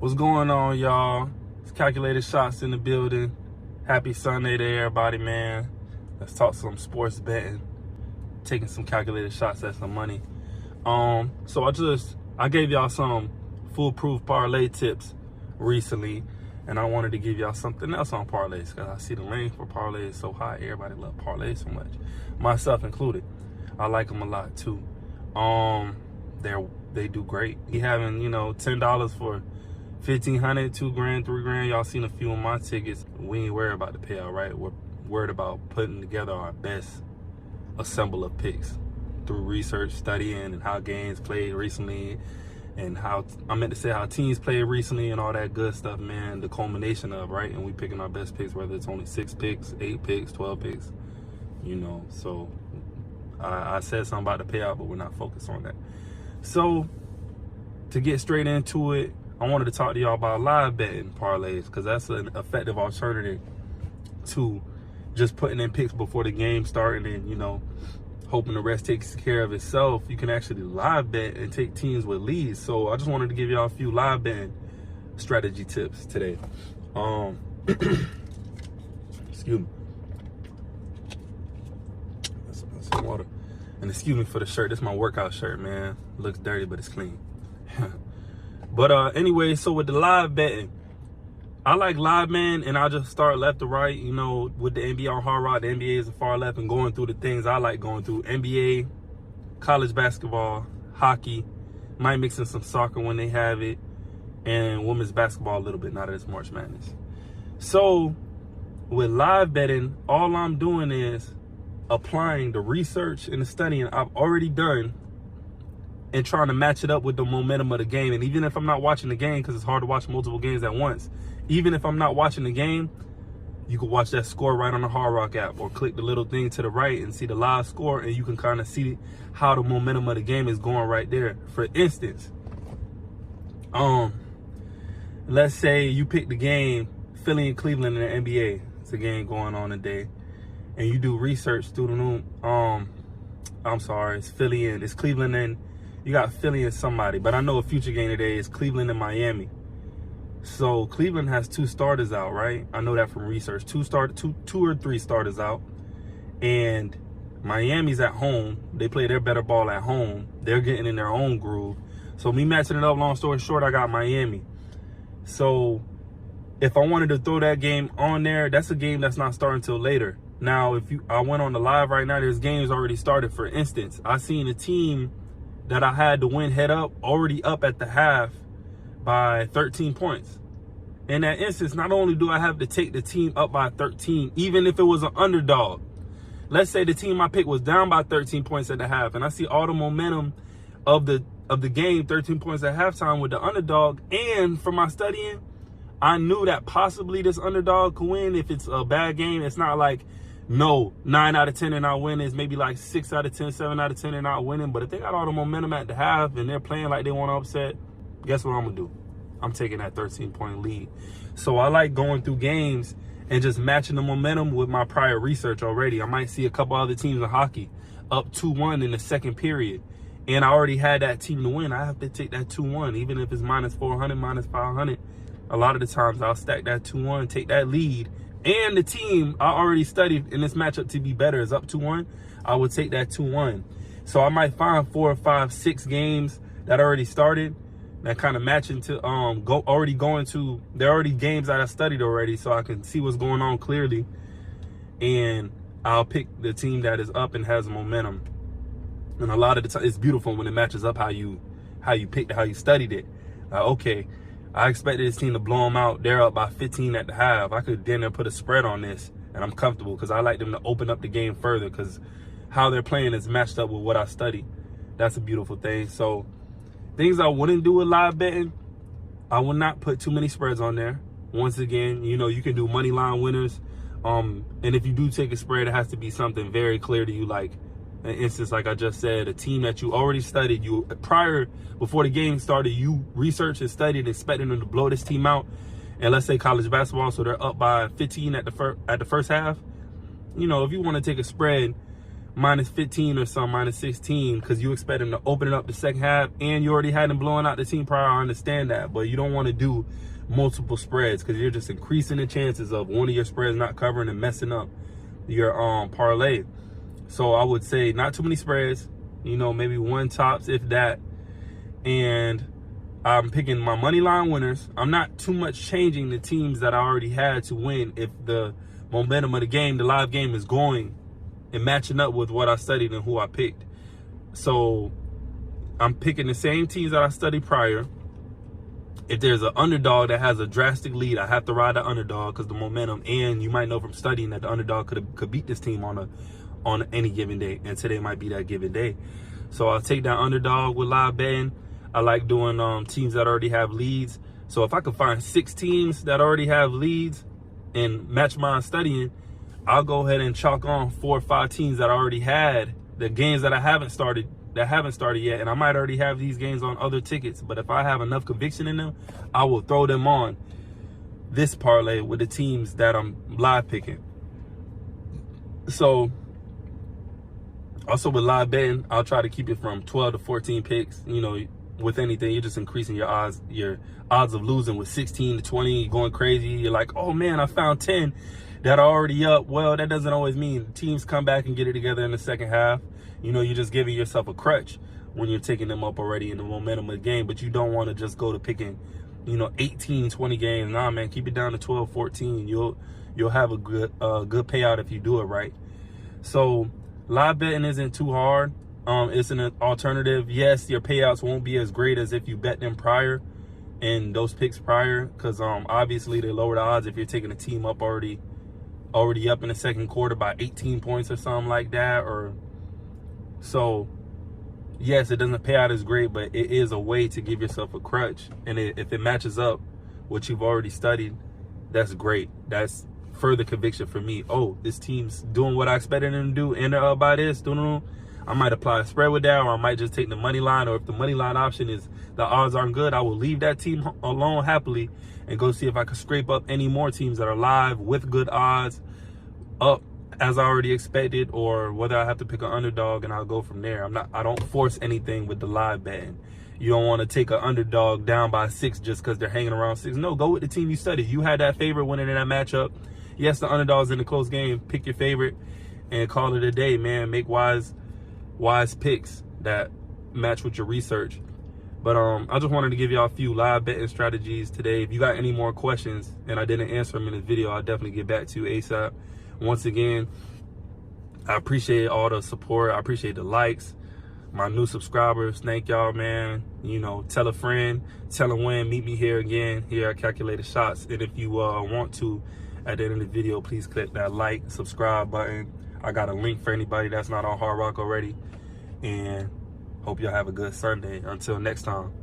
What's going on, y'all? It's Calculated Shots in the building. Happy Sunday to everybody, man. Let's talk some sports betting. Taking some calculated shots at some money. So I gave y'all some foolproof parlay tips recently, and I wanted to give y'all something else on parlays because I see the lane for parlays so high. Everybody love parlays so much, myself included. I like them a lot too. They do great. You having $10 for 1,500, $2,000, $3,000. Y'all seen a few of my tickets. We ain't worried about the payout, right? We're worried about putting together our best assemble of picks through research, studying, and how games played recently, and how teams played recently, and all that good stuff, man. The culmination of, right? And we picking our best picks, whether it's only 6 picks, 8 picks, 12 picks, So I said something about the payout, but we're not focused on that. So to get straight into it, I wanted to talk to y'all about live betting parlays because that's an effective alternative to just putting in picks before the game starts and hoping the rest takes care of itself. You can actually live bet and take teams with leads. So I just wanted to give y'all a few live betting strategy tips today. Excuse me. That's some water. And excuse me for the shirt. This is my workout shirt, man. It looks dirty, but it's clean. But anyway, so with the live betting, I like live betting, and I'll just start left to right, with the NBA on Hard Rock. The NBA is far left, and going through the things I like going through. NBA, college basketball, hockey, might mix in some soccer when they have it, and women's basketball a little bit, now that it's March Madness. So with live betting, all I'm doing is applying the research and the studying I've already done and trying to match it up with the momentum of the game. And even if I'm not watching the game, because it's hard to watch multiple games at once, even if I'm not watching the game, you can watch that score right on the Hard Rock app, or click the little thing to the right and see the live score, and you can kind of see how the momentum of the game is going right there. For instance, let's say you pick the game Philly and Cleveland in the NBA. It's a game going on today, and you do research through the noon. It's Cleveland and you got Philly and somebody, but I know a future game today is Cleveland and Miami. So Cleveland has 2 starters out, right? I know that from research. Two or three starters out, and Miami's at home. They play their better ball at home. They're getting in their own groove. So me matching it up, long story short, I got Miami. So if I wanted to throw that game on there, that's a game that's not starting until later. Now, I went on the live right now, there's games already started. For instance, I seen a team that I had to win head up, already up at the half by 13 points. In that instance, not only do I have to take the team up by 13, even if it was an underdog. Let's say the team I picked was down by 13 points at the half, and I see all the momentum of the game, 13 points at halftime with the underdog. And from my studying, I knew that possibly this underdog could win. If it's a bad game, it's not like, no, 9 out of 10 are not winning. It's maybe like 6 out of 10, 7 out of 10 are not winning. But if they got all the momentum at the half and they're playing like they want to upset, guess what I'm going to do? I'm taking that 13-point lead. So I like going through games and just matching the momentum with my prior research already. I might see a couple other teams in hockey up 2-1 in the second period, and I already had that team to win. I have to take that 2-1, even if it's minus 400, minus 500. A lot of the times I'll stack that 2-1, take that lead, and the team I already studied in this matchup to be better is up 2-1. I would take that 2-1. So I might find 4 or 5, 6 games that already started that kind of matching to they're already games that I studied already, so I can see what's going on clearly, and I'll pick the team that is up and has momentum. And a lot of the time it's beautiful when it matches up how you picked, how you studied it. Okay, I expected this team to blow them out. They're up by 15 at the half. I could then put a spread on this, and I'm comfortable because I like them to open up the game further because how they're playing is matched up with what I study. That's a beautiful thing. So things I wouldn't do with live betting, I would not put too many spreads on there. Once again, you can do Moneyline Winners. And if you do take a spread, it has to be something very clear to you, like an instance, like I just said, a team that you already studied, before the game started, you researched and studied, expecting them to blow this team out. And let's say college basketball, so they're up by 15 at the first half. If you want to take a spread, minus 15 or something, minus 16, because you expect them to open it up the second half, and you already had them blowing out the team prior. I understand that, but you don't want to do multiple spreads because you're just increasing the chances of one of your spreads not covering and messing up your parlay. So I would say not too many spreads, you know, maybe one tops, if that. And I'm picking my money line winners. I'm not too much changing the teams that I already had to win if the momentum of the game, the live game, is going and matching up with what I studied and who I picked. So I'm picking the same teams that I studied prior. If there's an underdog that has a drastic lead, I have to ride the underdog because the momentum, and you might know from studying that the underdog could beat this team on any given day, and today might be that given day. So I'll take that underdog with live betting. I like doing teams that already have leads. So if I could find 6 teams that already have leads and match my studying, I'll go ahead and chalk on 4 or 5 teams that I already had, the games that I haven't started yet, and I might already have these games on other tickets, but if I have enough conviction in them, I will throw them on this parlay with the teams that I'm live picking. So also with live betting, I'll try to keep it from 12 to 14 picks. You know, with anything, you're just increasing your odds of losing. With 16 to 20, you're going crazy. You're like, oh man, I found 10 that are already up. Well, that doesn't always mean teams come back and get it together in the second half. You know, you're just giving yourself a crutch when you're taking them up already in the momentum of the game, but you don't want to just go to picking, you know, 18, 20 games. Nah, man, keep it down to 12, 14. You'll have a good payout if you do it right. So live betting isn't too hard. It's an alternative. Yes, your payouts won't be as great as if you bet them prior and those picks prior, because obviously they lower the odds if you're taking a team up already up in the second quarter by 18 points or something like that. Or so yes, it doesn't pay out as great, but it is a way to give yourself a crutch. And if it matches up what you've already studied, that's great. That's further conviction for me. Oh, this team's doing what I expected them to do, and they're up by this. I might apply a spread with that, or I might just take the money line. Or if the money line option is the odds aren't good, I will leave that team alone happily and go see if I can scrape up any more teams that are live with good odds up as I already expected, or whether I have to pick an underdog, and I'll go from there. I don't force anything with the live betting. You don't want to take an underdog down by 6 just because they're hanging around 6. No, go with the team you studied. You had that favorite winning in that matchup. Yes, the underdog's in the close game. Pick your favorite and call it a day, man. Make wise picks that match with your research. But I just wanted to give y'all a few live betting strategies today. If you got any more questions and I didn't answer them in this video, I'll definitely get back to you ASAP. Once again, I appreciate all the support. I appreciate the likes. My new subscribers, thank y'all, man. You know, tell a friend, tell them when. Meet me here again, here at Calculated Shots. And if you want to, at the end of the video, please click that like, subscribe button. I got a link for anybody that's not on Hard Rock already. And hope y'all have a good Sunday. Until next time.